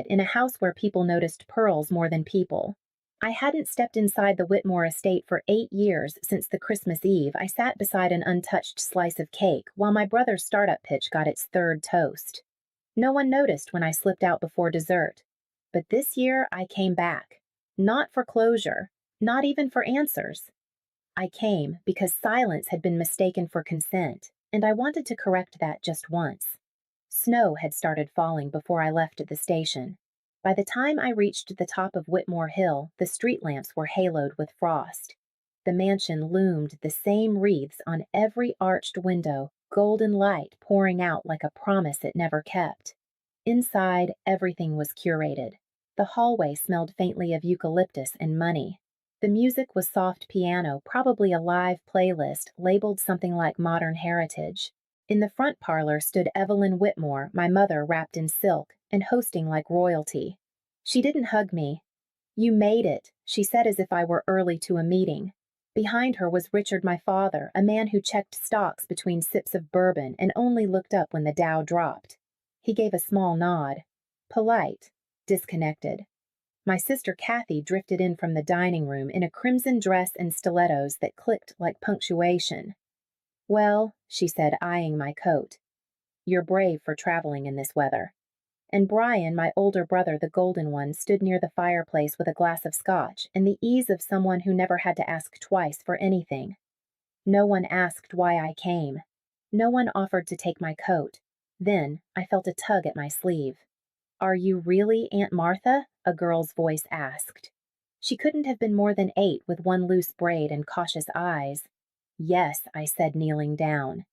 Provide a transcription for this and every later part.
in a house where people noticed pearls more than people. I hadn't stepped inside the Whitmore estate for 8 years since the Christmas Eve I sat beside an untouched slice of cake while my brother's startup pitch got its third toast. No one noticed when I slipped out before dessert. But this year I came back. Not for closure, not even for answers. I came because silence had been mistaken for consent, and I wanted to correct that just once. Snow had started falling before I left the station. By the time I reached the top of Whitmore Hill, the street lamps were haloed with frost. The mansion loomed the same wreaths on every arched window, golden light pouring out like a promise it never kept. Inside, everything was curated. The hallway smelled faintly of eucalyptus and money. The music was soft piano, probably a live playlist labeled something like Modern Heritage. In the front parlor stood Evelyn Whitmore, my mother wrapped in silk, and hosting like royalty. She didn't hug me. "You made it," she said as if I were early to a meeting. Behind her was Richard, my father, a man who checked stocks between sips of bourbon and only looked up when the Dow dropped. He gave a small nod. Polite, disconnected. My sister Kathy drifted in from the dining room in a crimson dress and stilettos that clicked like punctuation. "Well," she said, eyeing my coat, "you're brave for traveling in this weather." And Brian, my older brother, the golden one, stood near the fireplace with a glass of scotch and the ease of someone who never had to ask twice for anything. No one asked why I came. No one offered to take my coat. Then I felt a tug at my sleeve. "Are you really Aunt Martha?" a girl's voice asked. She couldn't have been more than 8 with one loose braid and cautious eyes. "Yes," I said, kneeling down.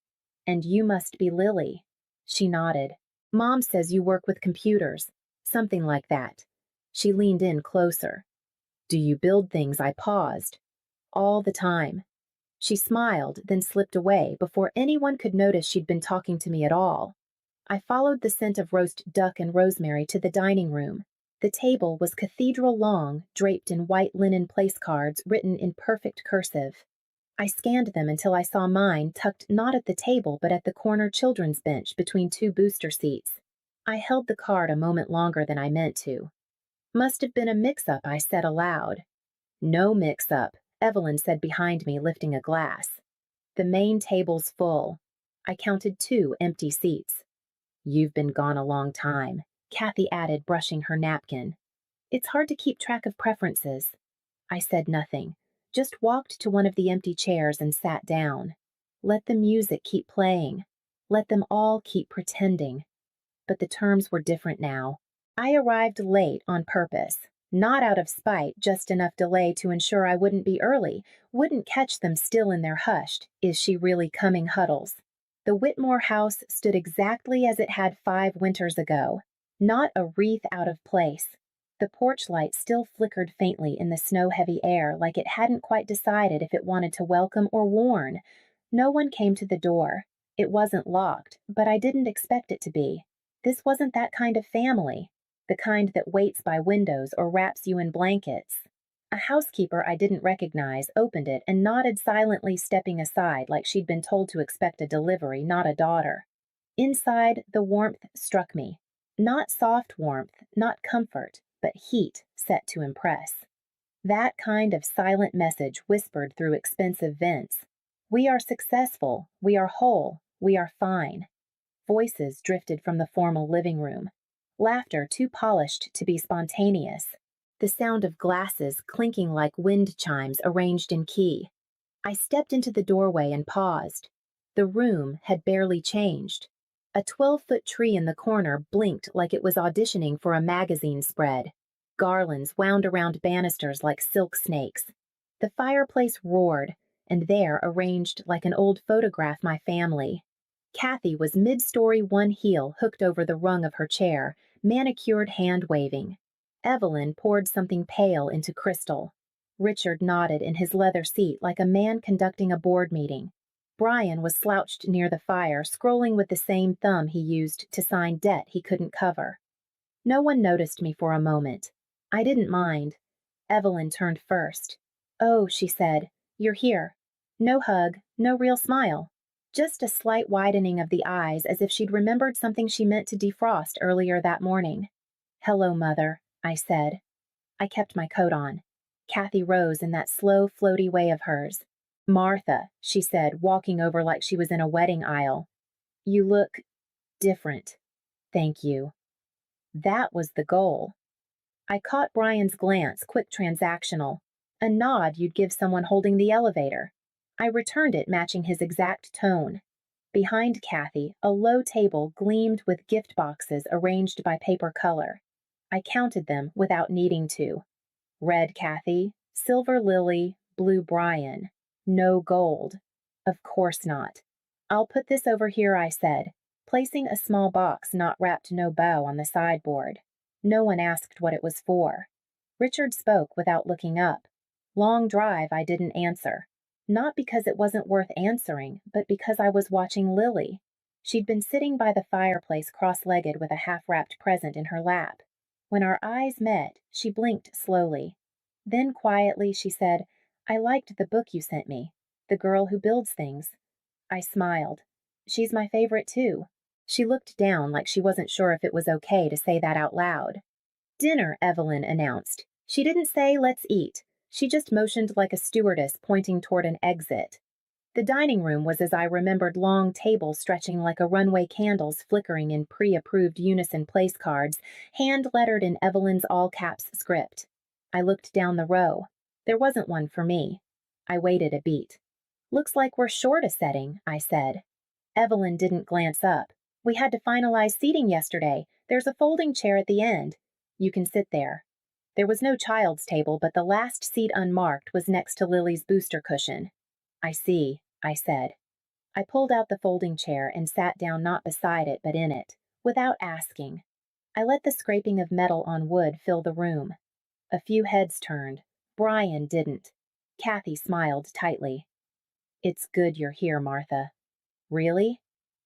"And you must be Lily." She nodded. "Mom says you work with computers." Something like that. She leaned in closer. "Do you build things?" I paused. "All the time." She smiled, then slipped away before anyone could notice she'd been talking to me at all. I followed the scent of roast duck and rosemary to the dining room. The table was cathedral long, draped in white linen place cards written in perfect cursive. I scanned them until I saw mine tucked not at the table but at the corner children's bench between 2 booster seats. I held the card a moment longer than I meant to. "Must have been a mix-up," I said aloud. "No mix-up," Evelyn said behind me, lifting a glass. "The main table's full." I counted 2 empty seats. "You've been gone a long time," Kathy added, brushing her napkin. "It's hard to keep track of preferences." I said nothing, just walked to one of the empty chairs and sat down. Let the music keep playing. Let them all keep pretending. But the terms were different now. I arrived late on purpose. Not out of spite, just enough delay to ensure I wouldn't be early, wouldn't catch them still in their hushed, "Is she really coming?" huddles. The Whitmore house stood exactly as it had 5 winters ago. Not a wreath out of place. The porch light still flickered faintly in the snow-heavy air like it hadn't quite decided if it wanted to welcome or warn. No one came to the door. It wasn't locked, but I didn't expect it to be. This wasn't that kind of family. The kind that waits by windows or wraps you in blankets. A housekeeper I didn't recognize opened it and nodded silently, stepping aside like she'd been told to expect a delivery, not a daughter. Inside, the warmth struck me. Not soft warmth, not comfort, but heat set to impress. That kind of silent message whispered through expensive vents. "We are successful, we are whole, we are fine." Voices drifted from the formal living room. Laughter too polished to be spontaneous. The sound of glasses clinking like wind chimes arranged in key. I stepped into the doorway and paused. The room had barely changed. A 12-foot tree in the corner blinked like it was auditioning for a magazine spread. Garlands wound around banisters like silk snakes. The fireplace roared, and there, arranged like an old photograph, my family. Kathy was mid-story, one heel hooked over the rung of her chair, manicured hand waving. Evelyn poured something pale into crystal. Richard nodded in his leather seat like a man conducting a board meeting. Brian was slouched near the fire, scrolling with the same thumb he used to sign debt he couldn't cover. No one noticed me for a moment. I didn't mind. Evelyn turned first. "Oh," she said, "you're here." No hug, no real smile. Just a slight widening of the eyes as if she'd remembered something she meant to defrost earlier that morning. "Hello, Mother," I said. I kept my coat on. Kathy rose in that slow, floaty way of hers. "Martha," she said, walking over like she was in a wedding aisle. "You look different. Thank you." That was the goal. I caught Brian's glance, quick transactional. A nod you'd give someone holding the elevator. I returned it, matching his exact tone. Behind Kathy, a low table gleamed with gift boxes arranged by paper color. I counted them without needing to. Red Kathy, silver Lily, blue Brian. No gold. Of course not. "I'll put this over here," I said, placing a small box not wrapped no bow on the sideboard. No one asked what it was for. Richard spoke without looking up. "Long drive," I didn't answer. Not because it wasn't worth answering, but because I was watching Lily. She'd been sitting by the fireplace cross-legged with a half-wrapped present in her lap. When our eyes met, she blinked slowly. Then quietly she said, "I liked the book you sent me, The Girl Who Builds Things." I smiled. "She's my favorite too." She looked down like she wasn't sure if it was okay to say that out loud. "Dinner," Evelyn announced. She didn't say, "Let's eat." She just motioned like a stewardess pointing toward an exit. The dining room was as I remembered, long tables stretching like a runway, candles flickering in pre-approved unison place cards, hand-lettered in Evelyn's all-caps script. I looked down the row. There wasn't one for me. I waited a beat. "Looks like we're short a setting," I said. Evelyn didn't glance up. "We had to finalize seating yesterday. There's a folding chair at the end. You can sit there." There was no child's table, but the last seat unmarked was next to Lily's booster cushion. "I see," I said. I pulled out the folding chair and sat down, not beside it but in it, without asking. I let the scraping of metal on wood fill the room. A few heads turned. Brian didn't. Kathy smiled tightly. "It's good you're here, Martha." "Really?"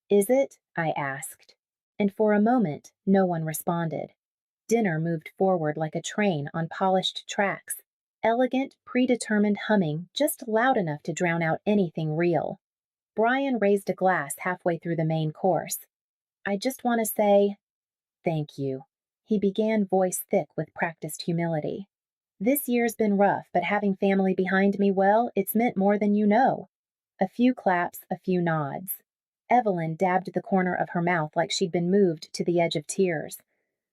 "Is it?" I asked. And for a moment, no one responded. Dinner moved forward like a train on polished tracks. Elegant, predetermined humming, just loud enough to drown out anything real. Brian raised a glass halfway through the main course. "I just want to say thank you," he began, voice thick with practiced humility. "This year's been rough, but having family behind me, well, it's meant more than you know." A few claps, a few nods. Evelyn dabbed the corner of her mouth like she'd been moved to the edge of tears.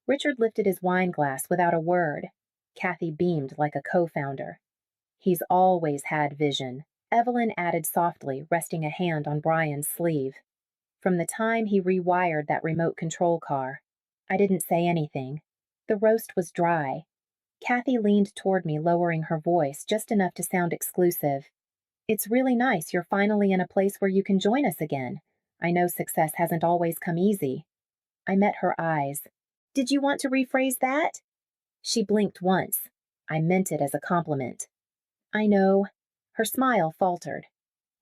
Richard lifted his wine glass without a word. Kathy beamed like a co-founder. "He's always had vision," Evelyn added softly, resting a hand on Brian's sleeve. "From the time he rewired that remote control car." I didn't say anything. The roast was dry. Kathy leaned toward me, lowering her voice just enough to sound exclusive. "It's really nice you're finally in a place where you can join us again. I know success hasn't always come easy." I met her eyes. "Did you want to rephrase that?" She blinked once. I meant it as a compliment. "I know." Her smile faltered.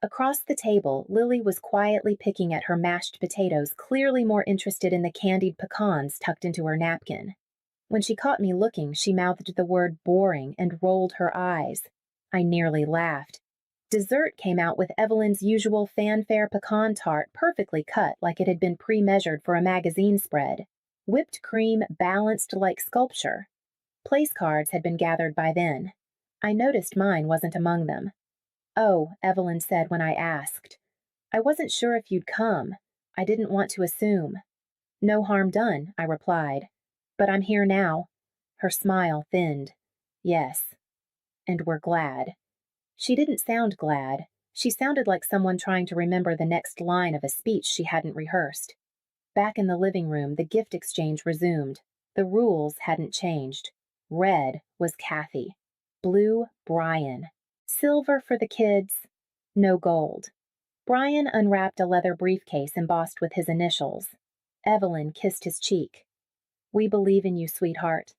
Across the table, Lily was quietly picking at her mashed potatoes, clearly more interested in the candied pecans tucked into her napkin. When she caught me looking, she mouthed the word boring and rolled her eyes. I nearly laughed. Dessert came out with Evelyn's usual fanfare pecan tart, perfectly cut like it had been pre-measured for a magazine spread. Whipped cream balanced like sculpture. Place cards had been gathered by then. I noticed mine wasn't among them. "Oh," Evelyn said when I asked. "I wasn't sure if you'd come. I didn't want to assume." "No harm done," I replied. "But I'm here now." Her smile thinned. "Yes. And we're glad." She didn't sound glad. She sounded like someone trying to remember the next line of a speech she hadn't rehearsed. Back in the living room, the gift exchange resumed. The rules hadn't changed. Red was Kathy. Blue, Brian. Silver for the kids. No gold. Brian unwrapped a leather briefcase embossed with his initials. Evelyn kissed his cheek. "We believe in you, sweetheart."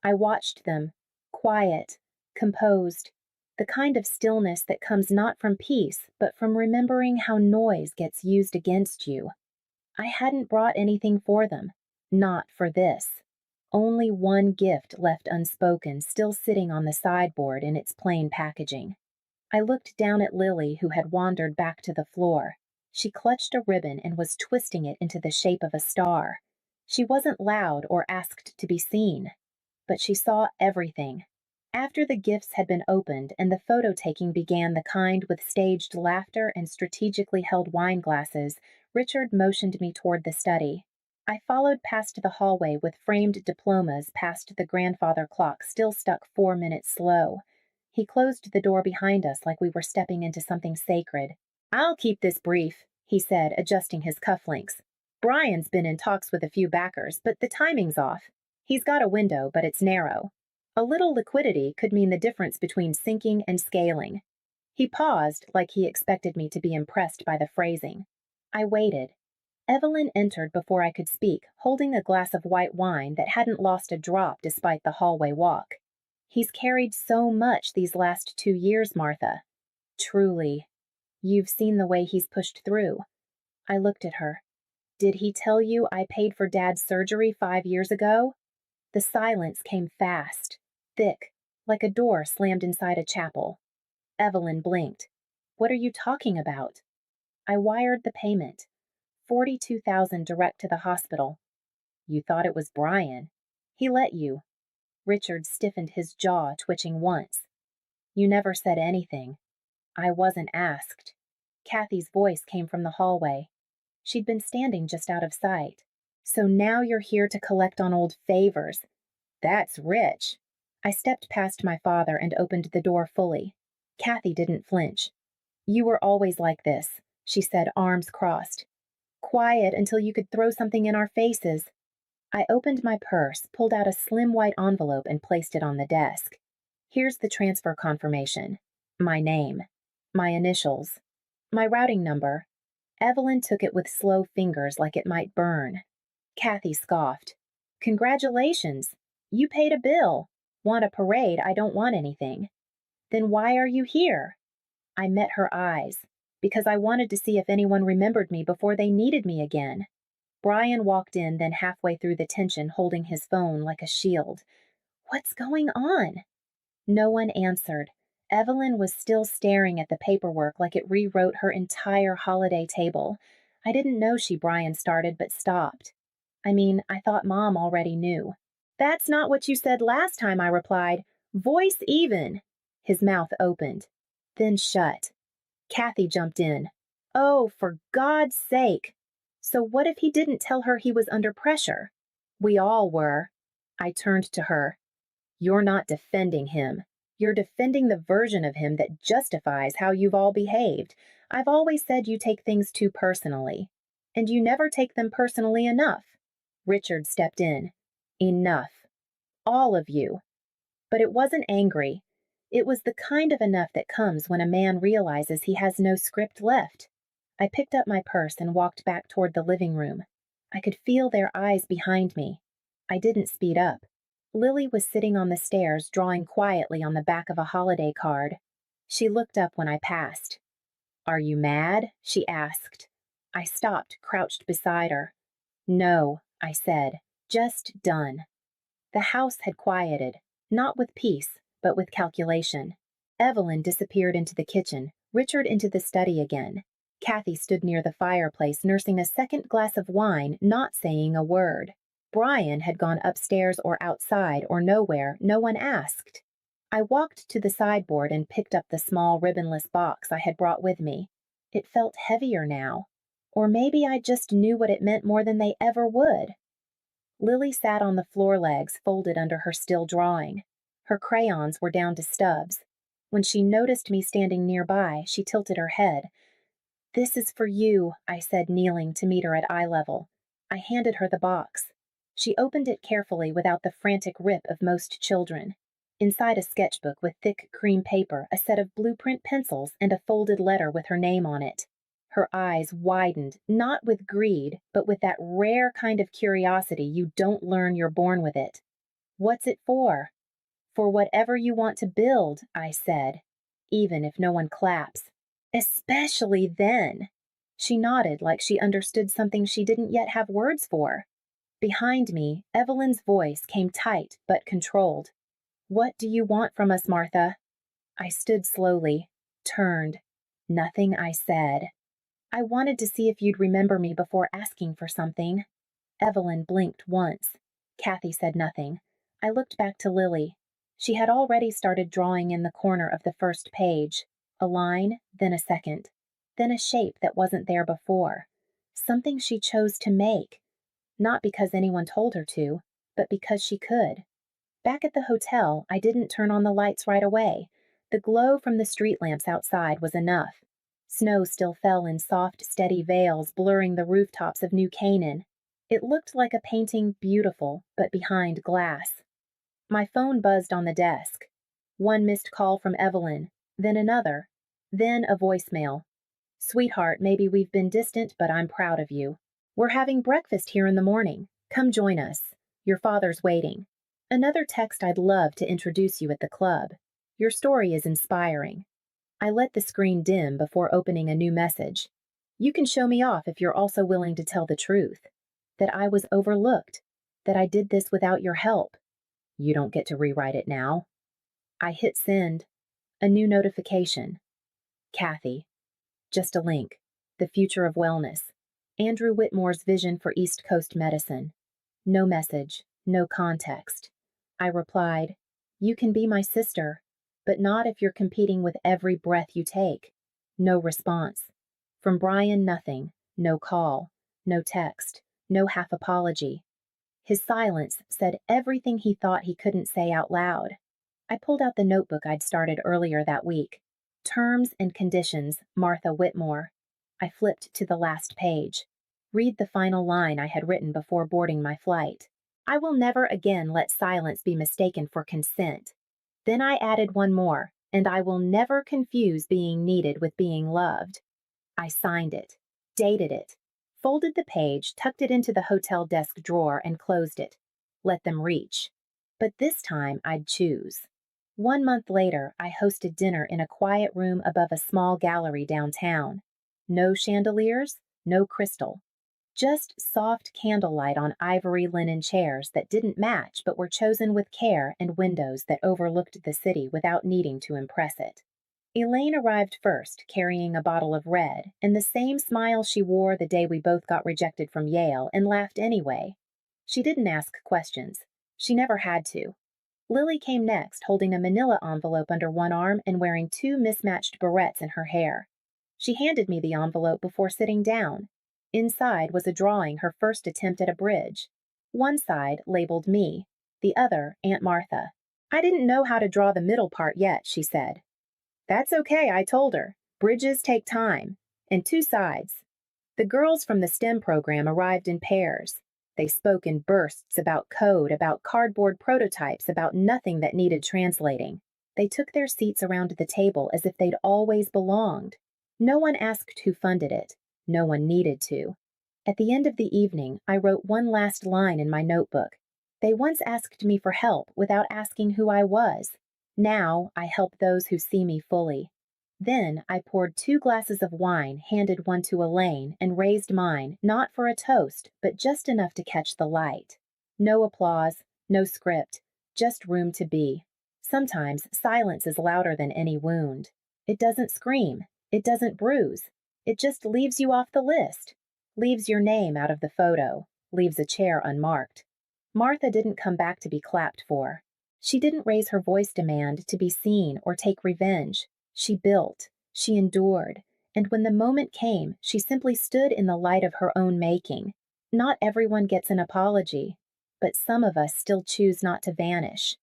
I watched them. Quiet. Composed. The kind of stillness that comes not from peace, but from remembering how noise gets used against you. I hadn't brought anything for them. Not for this. Only one gift left unspoken, still sitting on the sideboard in its plain packaging. I looked down at Lily, who had wandered back to the floor. She clutched a ribbon and was twisting it into the shape of a star. She wasn't loud or asked to be seen, but she saw everything. After the gifts had been opened and the photo taking began, the kind with staged laughter and strategically held wine glasses, Richard motioned me toward the study. I followed past the hallway with framed diplomas past the grandfather clock still stuck 4 minutes slow. He closed the door behind us like we were stepping into something sacred. "I'll keep this brief," he said, adjusting his cufflinks. "Brian's been in talks with a few backers, but the timing's off. He's got a window, but it's narrow. A little liquidity could mean the difference between sinking and scaling." He paused like he expected me to be impressed by the phrasing. I waited. Evelyn entered before I could speak, holding a glass of white wine that hadn't lost a drop despite the hallway walk. "He's carried so much these last 2 years, Martha." "Truly. You've seen the way he's pushed through." I looked at her. "Did he tell you I paid for Dad's surgery 5 years ago?" The silence came fast, thick, like a door slammed inside a chapel. Evelyn blinked. "What are you talking about?" "I wired the payment. 42,000 direct to the hospital." "You thought it was Brian. He let you." Richard stiffened his jaw, twitching once. "You never said anything." "I wasn't asked." Kathy's voice came from the hallway. She'd been standing just out of sight. "So now you're here to collect on old favors. That's rich." I stepped past my father and opened the door fully. Kathy didn't flinch. "You were always like this," she said, arms crossed. "Quiet until you could throw something in our faces." I opened my purse, pulled out a slim white envelope, and placed it on the desk. "Here's the transfer confirmation. My name. My initials. My routing number." Evelyn took it with slow fingers like it might burn. Kathy scoffed. "Congratulations. You paid a bill. Want a parade? I don't want anything." "Then why are you here?" I met her eyes. "Because I wanted to see if anyone remembered me before they needed me again." Brian walked in, then halfway through the tension, holding his phone like a shield. "What's going on?" No one answered. Evelyn was still staring at the paperwork like it rewrote her entire holiday table. I didn't know Brian started but stopped. "I mean, I thought Mom already knew." "That's not what you said last time," I replied. "Voice even." His mouth opened, then shut. Kathy jumped in. "Oh, for God's sake." "So what if he didn't tell her he was under pressure?" "We all were." I turned to her. "You're not defending him. You're defending the version of him that justifies how you've all behaved. I've always said you take things too personally. And you never take them personally enough." Richard stepped in. "Enough. All of you." But it wasn't angry. It was the kind of enough that comes when a man realizes he has no script left. I picked up my purse and walked back toward the living room. I could feel their eyes behind me. I didn't speed up. Lily was sitting on the stairs, drawing quietly on the back of a holiday card. She looked up when I passed. "Are you mad?" she asked. I stopped, crouched beside her. "No," I said, "just done." The house had quieted, not with peace, but with calculation. Evelyn disappeared into the kitchen, Richard into the study again. Kathy stood near the fireplace, nursing a second glass of wine, not saying a word. Brian had gone upstairs or outside or nowhere, no one asked. I walked to the sideboard and picked up the small ribbonless box I had brought with me. It felt heavier now. Or maybe I just knew what it meant more than they ever would. Lily sat on the floor legs, folded under her still drawing. Her crayons were down to stubs. When she noticed me standing nearby, she tilted her head. "This is for you," I said, kneeling to meet her at eye level. I handed her the box. She opened it carefully without the frantic rip of most children. Inside a sketchbook with thick cream paper, a set of blueprint pencils, and a folded letter with her name on it. Her eyes widened, not with greed, but with that rare kind of curiosity you don't learn you're born with it. "What's it for?" "For whatever you want to build," I said, "even if no one claps. Especially then." She nodded like she understood something she didn't yet have words for. Behind me, Evelyn's voice came tight but controlled. "What do you want from us, Martha?" I stood slowly, turned. Nothing, I said. "I wanted to see if you'd remember me before asking for something." Evelyn blinked once. Kathy said nothing. I looked back to Lily. She had already started drawing in the corner of the first page. A line, then a second. Then a shape that wasn't there before. Something she chose to make. Not because anyone told her to, but because she could. Back at the hotel, I didn't turn on the lights right away. The glow from the street lamps outside was enough. Snow still fell in soft, steady veils, blurring the rooftops of New Canaan. It looked like a painting, beautiful, but behind glass. My phone buzzed on the desk. One missed call from Evelyn, then another, then a voicemail. "Sweetheart, maybe we've been distant, but I'm proud of you. We're having breakfast here in the morning. Come join us. Your father's waiting." Another text: "I'd love to introduce you at the club. Your story is inspiring." I let the screen dim before opening a new message. "You can show me off if you're also willing to tell the truth. That I was overlooked. That I did this without your help. You don't get to rewrite it now." I hit send. A new notification. Kathy. Just a link. The future of wellness. Andrew Whitmore's vision for East Coast medicine. No message, no context. I replied, "You can be my sister, but not if you're competing with every breath you take." No response. From Brian, nothing. No call. No text. No half apology. His silence said everything he thought he couldn't say out loud. I pulled out the notebook I'd started earlier that week. Terms and Conditions, Martha Whitmore. I flipped to the last page. Read the final line I had written before boarding my flight. "I will never again let silence be mistaken for consent." Then I added one more, "and I will never confuse being needed with being loved." I signed it, dated it, folded the page, tucked it into the hotel desk drawer, and closed it. Let them reach. But this time I'd choose. 1 month later, I hosted dinner in a quiet room above a small gallery downtown. No chandeliers, no crystal. Just soft candlelight on ivory linen chairs that didn't match but were chosen with care, and windows that overlooked the city without needing to impress it. Elaine arrived first, carrying a bottle of red, and the same smile she wore the day we both got rejected from Yale, and laughed anyway. She didn't ask questions. She never had to. Lily came next, holding a manila envelope under one arm and wearing two mismatched barrettes in her hair. She handed me the envelope before sitting down. Inside was a drawing, her first attempt at a bridge. One side labeled me, the other Aunt Martha. "I didn't know how to draw the middle part yet," she said. "That's okay," I told her. "Bridges take time. And two sides." The girls from the STEM program arrived in pairs. They spoke in bursts about code, about cardboard prototypes, about nothing that needed translating. They took their seats around the table as if they'd always belonged. No one asked who funded it. No one needed to. At the end of the evening, I wrote one last line in my notebook. They once asked me for help without asking who I was. Now I help those who see me fully. Then I poured 2 glasses of wine, handed one to Elaine, and raised mine, not for a toast, but just enough to catch the light. No applause, no script, just room to be. Sometimes silence is louder than any wound. It doesn't scream. It doesn't bruise. It just leaves you off the list. Leaves your name out of the photo. Leaves a chair unmarked. Martha didn't come back to be clapped for. She didn't raise her voice demand to be seen or take revenge. She built, she endured, and when the moment came, she simply stood in the light of her own making. Not everyone gets an apology, but some of us still choose not to vanish.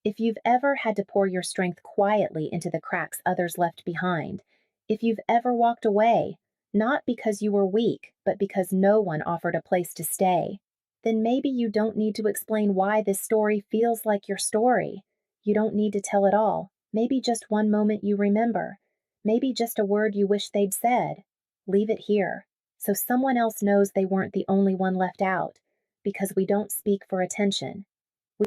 If you've ever had to pour your strength quietly into the cracks others left behind, if you've ever walked away, not because you were weak, but because no one offered a place to stay, then maybe you don't need to explain why this story feels like your story. You don't need to tell it all. Maybe just one moment you remember. Maybe just a word you wish they'd said. Leave it here, so someone else knows they weren't the only one left out, because we don't speak for attention.